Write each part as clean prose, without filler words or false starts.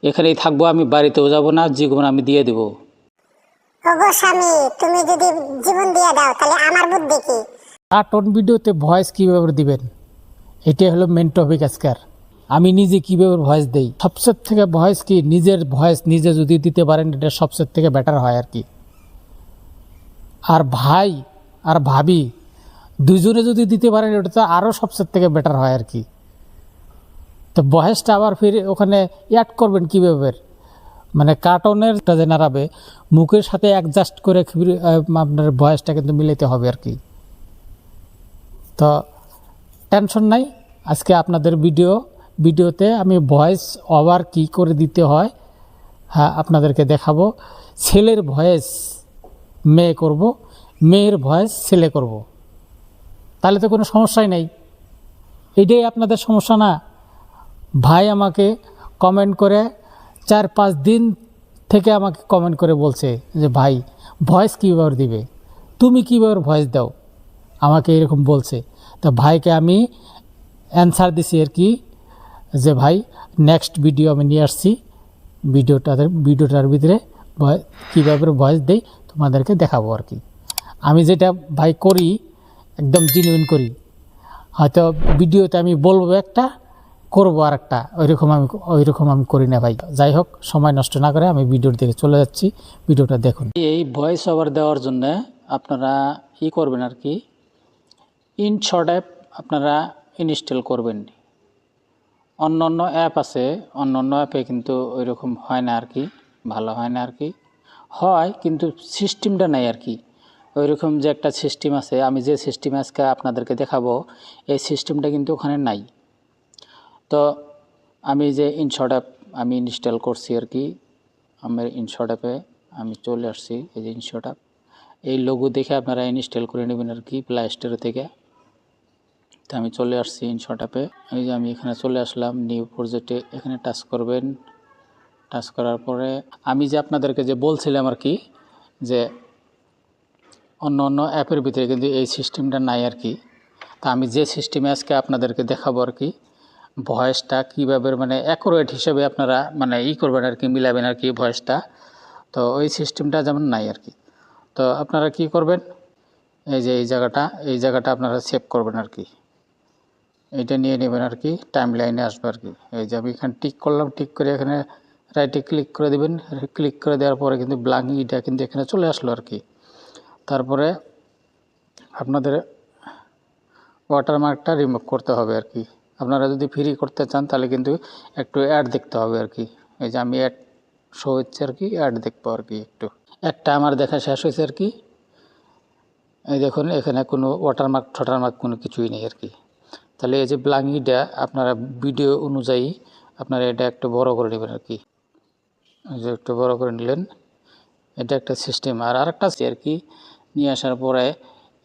এখানেই থাকবো, আমি বাড়িতেও যাব না, জীবন আমি দিয়ে দেব। ওগো স্বামী, তুমি যদি জীবন দিয়ে দাও তাহলে আমার বুদ্ধি কি? কার্টুন ভিডিওতে ভয়েস কীভাবে দিবেন, এটাই হলো মেন টপিক আজকের। আমি নিজে কীভাবে ভয়েস দেই, সবচেয়ে থেকে ভয়েস কি, নিজের ভয়েস নিজে যদি দিতে পারেন এটা সবচেয়ে থেকে বেটার হয় আর কি। আর ভাই আর ভাবি দুজনে যদি দিতে পারেন এটা তো আরও সবচেয়ে থেকে বেটার হয় আর কি। তো ভয়েসটা আবার ফির ওখানে অ্যাড করবেন কীভাবে, মানে কার্টুনের যে নাড়াবে মুখের সাথে অ্যাডজাস্ট করে আপনার ভয়েসটা কিন্তু মিলাইতে হবে আর কি। তো টেনশন নাই, আজকে আপনাদের ভিডিওতে আমি ভয়েস ওভার কী করে দিতে হয় হ্যাঁ আপনাদেরকে দেখাবো। ছেলের ভয়েস মেয়ে করব, মেয়ের ভয়েস ছেলে করব, তাহলে তো কোনো সমস্যাই নেই। এটাই আপনাদের সমস্যা না। ভাই আমাকে কমেন্ট করে 4-5 দিন থেকে আমাকে কমেন্ট করে বলছে যে ভাই ভয়েস কীভাবে দিবে, তুমি কীভাবে ভয়েস দাও, আমাকে এরকম বলছে। তো ভাইকে আমি অ্যান্সার দিছি আর কি, যে ভাই নেক্সট ভিডিও আমি নিয়ে আসছি, ভিডিওটার ভিতরে কীভাবে ভয়েস দেই তোমাদেরকে দেখাবো আর কি। আমি যেটা ভাই করি একদম জেনুইন করি, হয়তো ভিডিওতে আমি বলবো একটা করবো আর একটা, ওইরকম আমি করি না ভাই। যাই হোক, সময় নষ্ট না করে আমি ভিডিওর দিকে চলে যাচ্ছি, ভিডিওটা দেখুন। এই ভয়েস ওভার দেওয়ার জন্য আপনারা করবেন আর কি, ইনশর্ট অ্যাপ আপনারা ইনস্টল করবেন। অন্য অ্যাপ আছে, অন্য অ্যাপে কিন্তু ওইরকম হয় না আর কি, ভালো হয় না আর কি, হয় কিন্তু সিস্টেমটা নাই আর কি। ওইরকম যে একটা সিস্টেম আছে, আমি যে সিস্টেম আজকে আপনাদেরকে দেখাবো এই সিস্টেমটা কিন্তু ওখানে নাই। তো আমি যে ইনশর্ট অ্যাপ আমি ইনস্টল করছি আর কি, আমার ইনশর্ট অ্যাপে আমি চলে আসছি। এই যে ইনশর্ট অ্যাপ, এই লোগো দেখে আপনারা ইনস্টল করে নেবেন আর কি প্লে স্টোর থেকে। তো আমি চলে আসছি ইনশর্ট অ্যাপে, এই যে আমি এখানে চলে আসলাম, নিউ প্রজেক্টে এখানে টাচ করবেন। টাচ করার পরে আমি যে আপনাদেরকে যে বলছিলাম আর কি, যে অন্য অ্যাপের ভিতরে কিন্তু এই সিস্টেমটা নাই আর কি। তা আমি যে সিস্টেমে আজকে আপনাদেরকে দেখাবো আর কি, ভয়েসটা কীভাবে মানে অ্যাকুরেট হিসেবে আপনারা মানে করবেন আর কি, মিলাবেন আর কি ভয়েসটা। তো ওই সিস্টেমটা যেমন নাই আর কি। তো আপনারা কি করবেন, এই যে এই জায়গাটা আপনারা সেভ করবেন আর কি, এইটা নিয়ে নেবেন আর কি, টাইম লাইনে আসবে আর কি। এই যে আমি এখানে টিক করলাম, টিক করে এখানে রাইটে ক্লিক করে দেবেন। ক্লিক করে দেওয়ার পরে কিন্তু ব্ল্যাঙ্ক এটা কিন্তু এখানে চলে আসলো আর কি। তারপরে আপনাদের ওয়াটারমার্কটা রিমুভ করতে হবে আর কি। আপনারা যদি ফ্রি করতে চান তাহলে কিন্তু একটু অ্যাড দেখতে হবে আর কি। এই যে আমি অ্যাড শো হচ্ছে আর কি, অ্যাড দেখবো আর কি। একটু একটা আমার দেখা শেষ হয়েছে আর কি। এই দেখুন এখানে কোনো ওয়াটারমার্ক কোনো কিছুই নেই আর কি। তাহলে এই যে ব্ল্যাঙ্কিটা আপনারা ভিডিও অনুযায়ী আপনারা এটা একটু বড় করে নেবেন আর কি। এই যে একটু বড় করে নিলেন, এটা একটা সিস্টেম। আর আরেকটা আর কি, নিয়ে আসার পরে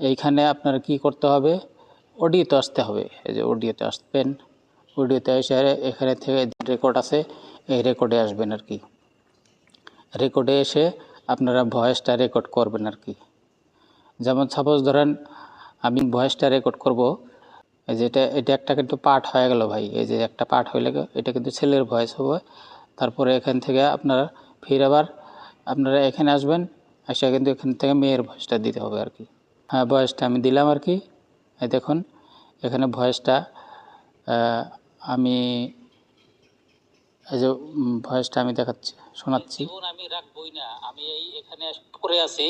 এইখানে আপনার কি করতে হবে, অডিওতে আসতে হবে। এই যে অডিওতে আসবেন, অডিওতে এসে এখানে থেকে রেকর্ড আছে, এই রেকর্ডে আসবেন আর কি। রেকর্ডে এসে আপনারা ভয়েসটা রেকর্ড করবেন আর কি। যেমন সাপোজ ধরেন আমি ভয়েসটা রেকর্ড করব, এই যে এটা একটা কিন্তু পার্ট হয়ে গেল ভাই। এই যে একটা পার্ট হয়ে গেল, এটা কিন্তু ছেলের ভয়েস হবে। তারপরে এখান থেকে আপনারা ফির আবার আপনারা এখানে আসবেন, এসে কিন্তু এখান থেকে মেয়ের ভয়েসটা দিতে হবে আর কি। হ্যাঁ, ভয়েসটা আমি দিলাম আর কি। এই দেখুন এখানে ভয়েসটা আমি এই যে ভয়েসটা আমি দেখাচ্ছি, শোনাচ্ছি। আমি রাখবই না, আমি এখানে পড়ে আছি,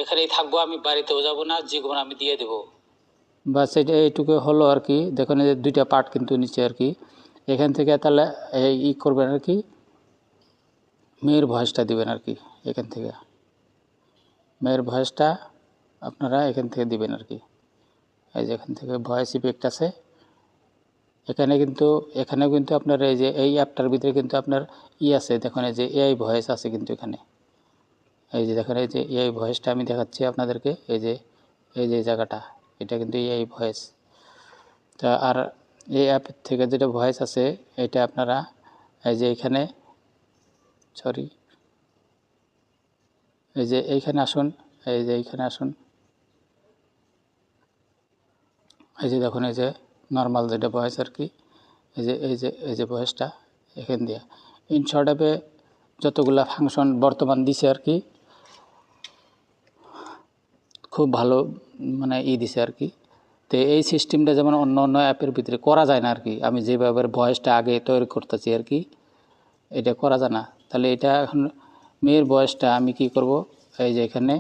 এখানেই থাকবো, আমি বাড়িতেও যাব না, জীবন আমি দিয়ে দেবো। বাস এটা এইটুকু হলো আর কি। দেখুন এই যে দুইটা পার্ট কিন্তু নিচে আর কি। এখান থেকে তাহলে এই করবেন আর কি, মেয়ের ভয়েসটা দিবেন আর কি। এখান থেকে মেয়ের ভয়েসটা আপনারা এখান থেকে দিবেন আর কি। এই যে এখান থেকে ভয়েস ইফেক্ট আছে, এখানেও কিন্তু আপনার এই যে এই অ্যাপটার ভিতরে কিন্তু আপনার আছে, দেখুন এই যে এআই ভয়েস আছে কিন্তু এখানে। এই যে দেখুন এই যে এআই ভয়েসটা আমি দেখাচ্ছি আপনাদেরকে। এই যে জায়গাটা, এটা কিন্তু এআই ভয়েস। তা আর এই অ্যাপ থেকে যেটা ভয়েস আছে এটা আপনারা এই যে এখানে এই যে এইখানে আসুন, এই যে এইখানে আসুন। এই যে দেখুন এই যে নর্মাল যেটা ভয়েস আর কি, এই যে ভয়েসটা এখান দিয়ে ইনশর্ট অ্যাপে যতগুলা ফাংশন বর্তমান দিছে আর কি, খুব ভালো মানে দিছে আর কি। তো এই সিস্টেমটা যেমন অন্য অন্য অ্যাপের ভিতরে করা যায় না আর কি, আমি যেভাবে ভয়েসটা আগে তৈরি করতেছি আর কি, এটা করা যায় না। তাহলে এটা এখন মেয়ের ভয়েসটা আমি কি করব, এই যে এখানে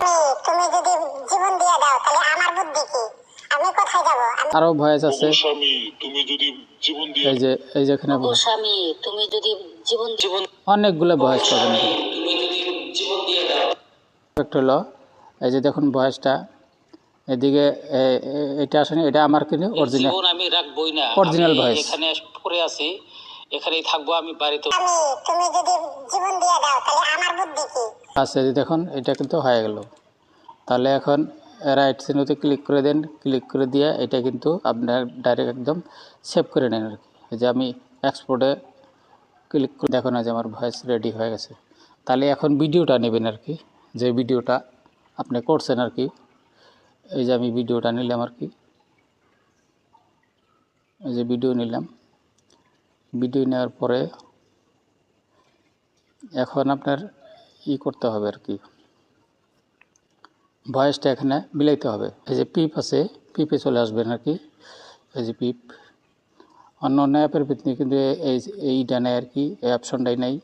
তুমি যদি জীবন দিয়ে দাও তাহলে আমার বুদ্ধি কি, আমি কোথায় যাব? আরও ভয়েস আছে, স্বামী তুমি যদি জীবন দিয়ে এই যে এখানে স্বামী তুমি যদি জীবন জীবন অনেকগুলো ভয়েস পাবেন। তুমি যদি জীবন দিয়ে দাও একটা হলো এই যে দেখুন ভয়েসটা এদিকে এটা আসেনি, এটা আমার কিন্তু অরিজিনাল জীবন আমি রাখবই না, অরিজিনাল আমি ভয়েস এখানে পড়ে আছি, এখানেই থাকবো, আমি বাড়িতে আমি তুমি যদি জীবন দিয়ে দাও তাহলে আমার বুদ্ধি কি? আছে। যে দেখুন এটা কিন্তু হয়ে গেল। তাহলে এখন রাইট চিহ্নতে ক্লিক করে দেন, ক্লিক করে দিয়ে এটা কিন্তু আপনার ডাইরেক্ট একদম সেভ করে নেন আর কি। এই যে আমি এক্সপোর্টে ক্লিক করে দেখুন যে আমার ভয়েস রেডি হয়ে গেছে। তাহলে এখন ভিডিওটা নেবেন আর কি, যে ভিডিওটা আপনি করছেন আর কি। এই যে আমি ভিডিওটা নিলাম আর কি, এই যে ভিডিও নিলাম। ভিডিও নেওয়ার পরে এখন আপনার করতে হবে আর কি, ভয়েসটা এখানে মিলাইতে হবে। এই যে পিপ আছে, পিপে চলে আসবেন আর কি। এই যে পিপ অন্য অন্য অ্যাপের ভিতরে কিন্তু এইটা নেই আর কি, এই অপশনটাই নেই।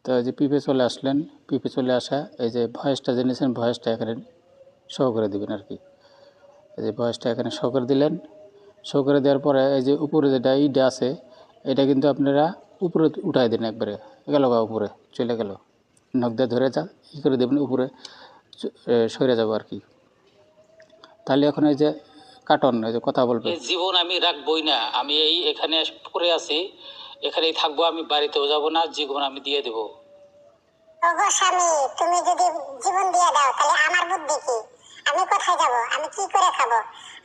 তো এই যে পিপে চলে আসলেন, পিপে চলে আসা এই যে ভয়েসটা জেনেছেন, ভয়েসটা এখানে শো করে দেবেন আর কি। এই যে ভয়েসটা এখানে শো করে দিলেন। শো করে দেওয়ার পরে এই যে উপরে যেটা এইটা আছে, এটা কিন্তু আপনারা উপরে উঠাই দেন, একবারে গেল বা উপরে চলে গেল, নখ দিয়ে ধরে যা করে দেবেন, উপরে সরে যাবো আর কি। তাহলে এখন এই যে কার্টন, এই যে কথা বলবে, জীবন আমি রাখবই না, আমি এখানে পড়ে আছি, এখানেই থাকবো, আমি বাড়িতেও যাব না, জীবন আমি দিয়ে দেব। ওগো স্বামী তুমি যদি জীবন দিয়ে দাও তাহলে আমার বুদ্ধি কি, আমি কোথায় যাব? আমি কি করে খাবো?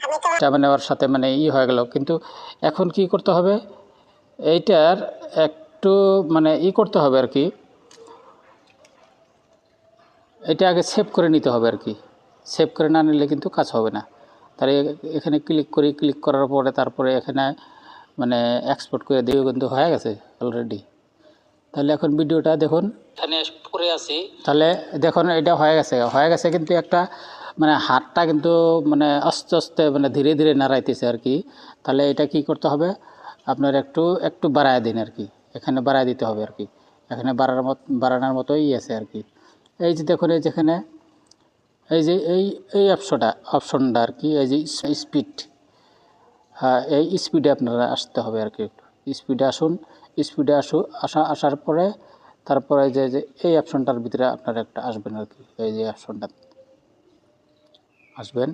আমি তো চাপা নেওয়ার সাথে মানে হয়ে গেল। কিন্তু এখন কি করতে হবে, এইটার একটু মানে করতে হবে আর কি, এটা আগে সেভ করে নিতে হবে আর কি। সেভ করে না নিলে কিন্তু কাজ হবে না। তাহলে এখানে ক্লিক করি, ক্লিক করার পরে তারপরে এখানে মানে এক্সপোর্ট করে দিয়ে কিন্তু হয়ে গেছে অলরেডি। তাহলে এখন ভিডিওটা দেখুন, এখানে পড়ে আছি, তাহলে দেখুন এটা হয়ে গেছে কিন্তু একটা মানে হাতটা কিন্তু মানে আস্তে আস্তে মানে ধীরে ধীরে নাড়াইতেছে আর কি। তাহলে এটা কি করতে হবে, আপনার একটু বাড়ায় দিন আর কি, এখানে বাড়ায় দিতে হবে আর কি। এখানে বাড়ানোর মতোই আছে আর কি। এই যে দেখুন এই যেখানে এই যে এই অপশনটা আর কি, এই যে স্পিড, হ্যাঁ এই স্পিডে আপনারা আসতে হবে আর কি। একটু স্পিডে আসুন, স্পিডে আসার পরে তারপরে যে এই অপশনটার ভিতরে আপনারা একটা আসবেন আর কি, এই যে অপশনটা আসবেন।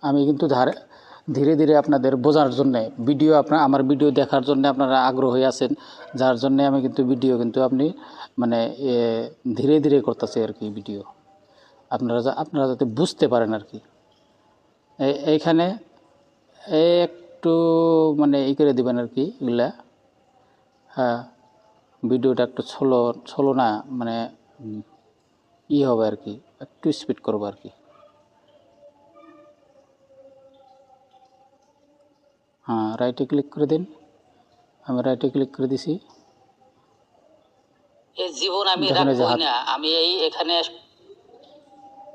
আমি কিন্তু ধীরে ধীরে আপনাদের বোঝার জন্যে ভিডিও আমার ভিডিও দেখার জন্য আপনারা আগ্রহী আছেন, যার জন্যে আমি কিন্তু ভিডিও কিন্তু আপনি মানে ধীরে ধীরে করতেছি আর কি ভিডিও, আপনারা যাতে বুঝতে পারেন আর কি। এইখানে একটু মানে করে দেবেন আর কি এগুলা, হ্যাঁ ভিডিওটা একটু ছোলো না মানে হবে আর কি, একটু স্পিড করবো আর কি। হ্যাঁ রাইটে ক্লিক করে দিন, আমি রাইটে ক্লিক করে দিছি। এই জীবন আমি দেখুন এই যে রাখবই না, আমি এখানে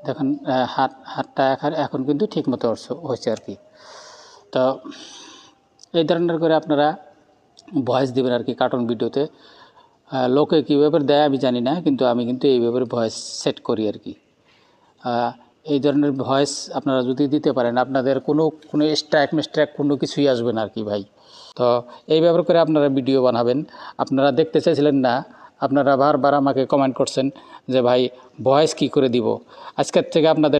দেখুন হাতটা এখন কিন্তু ঠিক মতো হয়েছে আর কি। তো এই ধরনের করে আপনারা ভয়েস দেবেন আর কি কার্টুন ভিডিওতে। লোকে কীভাবে দেয় আমি জানি না, কিন্তু আমি কিন্তু এইভাবে ভয়েস সেট করি আর কি। এই ধরনের ভয়েস আপনারা যদি দিতে পারেন, আপনাদের কোনো স্ট্রাইক কোনো কিছুই আসবে না আর কি ভাই। তো এই ব্যাপার করে আপনারা ভিডিও বানাবেন। আপনারা দেখতে চাইছিলেন না, আপনারা বারবার আমাকে কমেন্ট করছেন যে ভাই ভয়েস কি করে দিব। আজকের থেকে আপনাদের